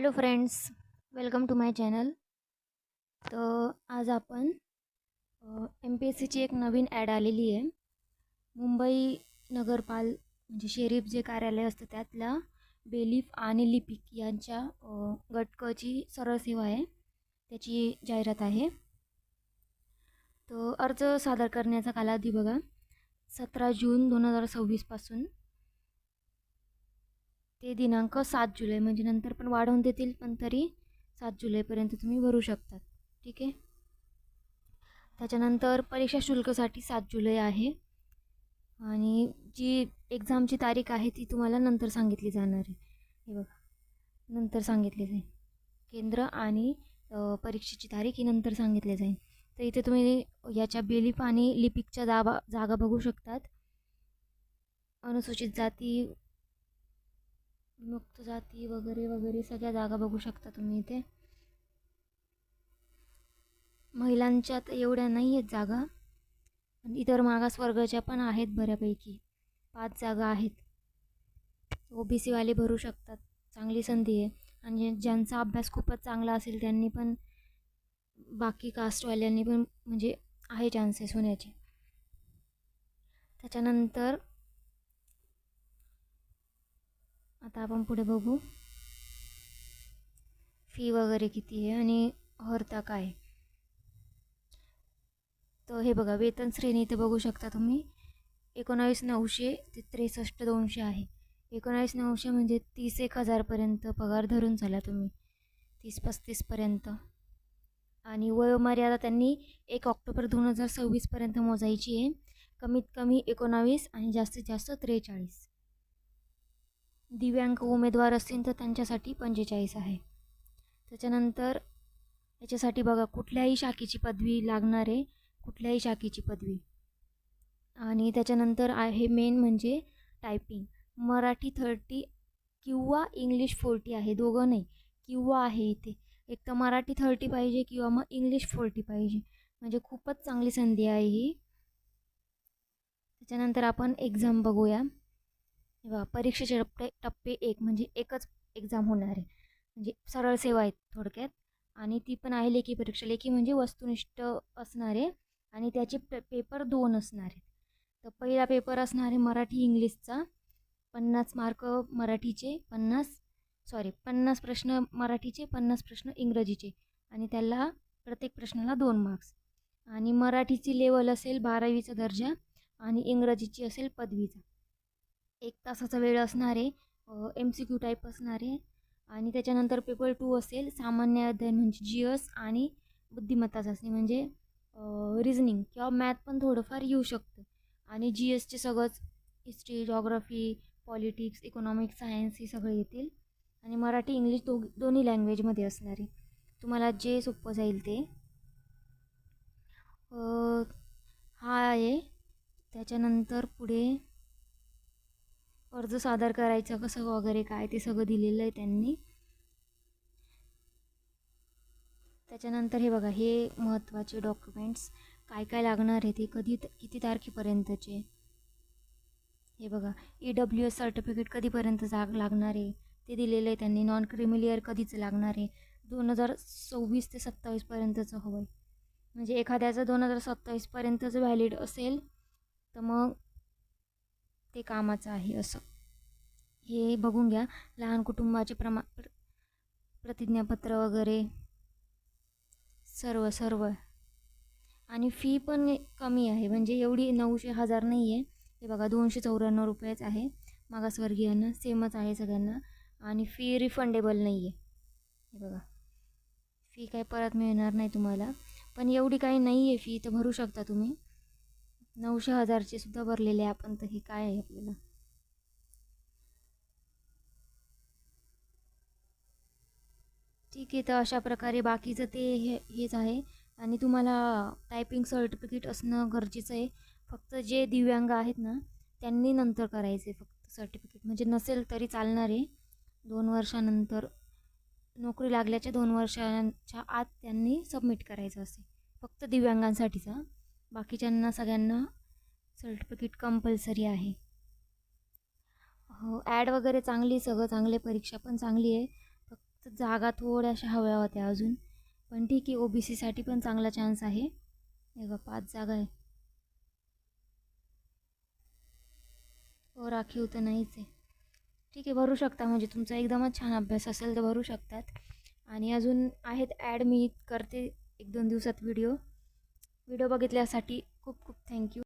Hello friends, welcome to my channel. तर आज आपण एम पी एस सीची एक नवीन ॲड आलेली आहे. मुंबई नगरपाल म्हणजे शेरीफ जे कार्यालय असतं त्यातल्या बेलीफ आणि लिपिक यांच्या गटकची सरळ सेवा आहे, त्याची जाहिरात आहे. तर अर्ज सादर करण्याचा कालावधी बघा, 17 जून 2026 ते दिनांक 7 जुलै, म्हणजे नंतर पण वाढवून देतील, पण तरी 7 जुलैपर्यंत तुम्ही भरू शकतात. ठीक आहे. त्याच्यानंतर परीक्षा शुल्कसाठी 7 जुलै आहे आणि जी एक्झामची तारीख आहे ती तुम्हाला नंतर सांगितली जाणार आहे. हे बघा, नंतर सांगितले जाईल. केंद्र आणि परीक्षेची तारीख ही नंतर सांगितले जाईल. तर इथे तुम्ही याच्या बेलीफ आणि लिपिकच्या जागा बघू शकतात. अनुसूचित जाती, विमुक्त जाती वगैरे वगैरे सगळ्या जागा बघू शकता तुम्ही इथे. महिलांच्या तर एवढ्या नाही आहेत जागा, पण इतर मागासवर्गाच्या पण आहेत बऱ्यापैकी. 5 जागा आहेत. OBC वाले भरू शकतात, चांगली संधी आहे. आणि ज्यांचा अभ्यास खूपच चांगला असेल त्यांनी पण, बाकी कास्टवाल्यांनी पण म्हणजे आहे चान्सेस होण्याचे. त्याच्यानंतर आता आपण पुढे बघू फी वगैरे किती आहे आणि अर्हता काय. तर हे बघा, वेतन श्रेणी इथे बघू शकता तुम्ही. 19,900 ते 63,200 आहे. 19,900 म्हणजे 30,000-1,000पर्यंत पगार धरून चाला तुम्ही, 30-35पर्यंत. आणि वयोमर्यादा त्यांनी 1 ऑक्टोबर 2026पर्यंत मोजायची आहे. कमीत कमी 19 आणि जास्तीत जास्त 43. दिव्यांग उमेदवार असतील तर त्यांच्यासाठी 45 आहे. त्याच्यानंतर याच्यासाठी बघा, कुठल्याही शाखेची पदवी लागणार आहे, कुठल्याही शाखेची पदवी. आणि त्याच्यानंतर आहे मेन म्हणजे टायपिंग. मराठी 30 किंवा इंग्लिश 40 आहे, दोघं नाही, किंवा आहे इथे. एक तर मराठी 30 पाहिजे किंवा मग इंग्लिश 40 पाहिजे, म्हणजे खूपच चांगली संधी आहे ही. त्याच्यानंतर आपण एक्झाम बघूया. बघा, परीक्षेचे टप्पे 1 म्हणजे एकच एक्झाम होणार आहे, म्हणजे सरळ सेवा आहेत थोडक्यात. आणि ती पण आहे लेखी परीक्षा. लेखी म्हणजे वस्तुनिष्ठ असणार आहे आणि त्याचे पेपर 2 असणार आहेत. तर पहिला पेपर असणार आहे मराठी इंग्लिशचा, 50 मार्क मराठीचे, 50 प्रश्न मराठीचे, 50 प्रश्न इंग्रजीचे, आणि त्याला प्रत्येक प्रश्नाला 2 मार्क्स. आणि मराठीची लेवल असेल 12वीचा दर्जा आणि इंग्रजीची असेल पदवीचा. 1 तासाचा वेळ असणार आहे. MCQ टाईप असणार आहे. आणि त्याच्यानंतर पेपर 2 असेल सामान्य अध्ययन म्हणजे GS आणि बुद्धिमत्ता चाचणी म्हणजे रिझनिंग किंवा मॅथ पण थोडंफार येऊ शकतं. आणि GSचे सगळंच, history, geography, politics, economics, science हे सगळे येतील. आणि मराठी इंग्लिश दोन्ही लँग्वेजमध्ये असणार आहे. तुम्हाला जे सोपं जाईल ते. हा आहे. त्याच्यानंतर पुढे अर्ज सादर करायचं कसं वगैरे काय ते सगळं दिलेलं आहे त्यांनी. त्याच्यानंतर हे बघा, हे महत्त्वाचे डॉक्युमेंट्स काय काय लागणार आहे ते, किती तारखेपर्यंतचे. हे बघा, EWS सर्टिफिकेट कधीपर्यंत लागणार आहे ते दिलेलं आहे त्यांनी. नॉन क्रिमिलियर कधीचं लागणार आहे, 2026 ते 27पर्यंतचं हवं आहे. म्हणजे एखाद्याचं 2027पर्यंतचं व्हॅलिड असेल तर मग ते कामाचं आहे असं. हे बघून घ्या. लहान कुटुंबाचे प्रतिज्ञापत्र वगैरे सर्व. आणि फी पण कमी आहे, म्हणजे एवढी 900-1000 नाही आहे. हे बघा, 294 रुपयेच आहे. मागासवर्गीयांना सेमच आहे सगळ्यांना. आणि फी रिफंडेबल नाही आहे. हे बघा, फी काय परत मिळणार नाही तुम्हाला, पण एवढी काही नाही आहे फी, तर भरू शकता तुम्ही. 900-1000चे सुद्धा भरलेले आहे आपण, तर हे काय आहे आपल्याला. ठीक आहे. तर अशा प्रकारे बाकीचं ते हेच आहे. आणि तुम्हाला टायपिंग सर्टिफिकेट असणं गरजेचं आहे. फक्त जे दिव्यांग आहेत ना त्यांनी नंतर करायचे फक्त सर्टिफिकेट, म्हणजे नसेल तरी चालणार आहे. 2 वर्षानंतर, नोकरी लागल्याच्या 2 वर्षांच्या आत त्यांनी सबमिट करायचं असेल, फक्त दिव्यांगांसाठीचा. बाकीच्यांना सगळ्यांना सर्टिफिकेट कंपल्सरी आहे. हो, ॲड वगैरे चांगली, सगळं चांगले, परीक्षा पण चांगली आहे. फक्त फक्त जागा थोड्याशा हव्या होत्या अजून, पण ठीक आहे, OBCसाठी पण चांगला चान्स आहे. हे बघा 5 जागा आहे. राखीव तर नाहीच आहे. ठीक आहे, भरू शकता, म्हणजे तुमचा एकदमच छान अभ्यास असेल तर भरू शकतात. आणि अजून आहेत ॲड, मी करते 1-2 दिवसात व्हिडिओ बघितल्यासाठी खूप खूप थँक्यू.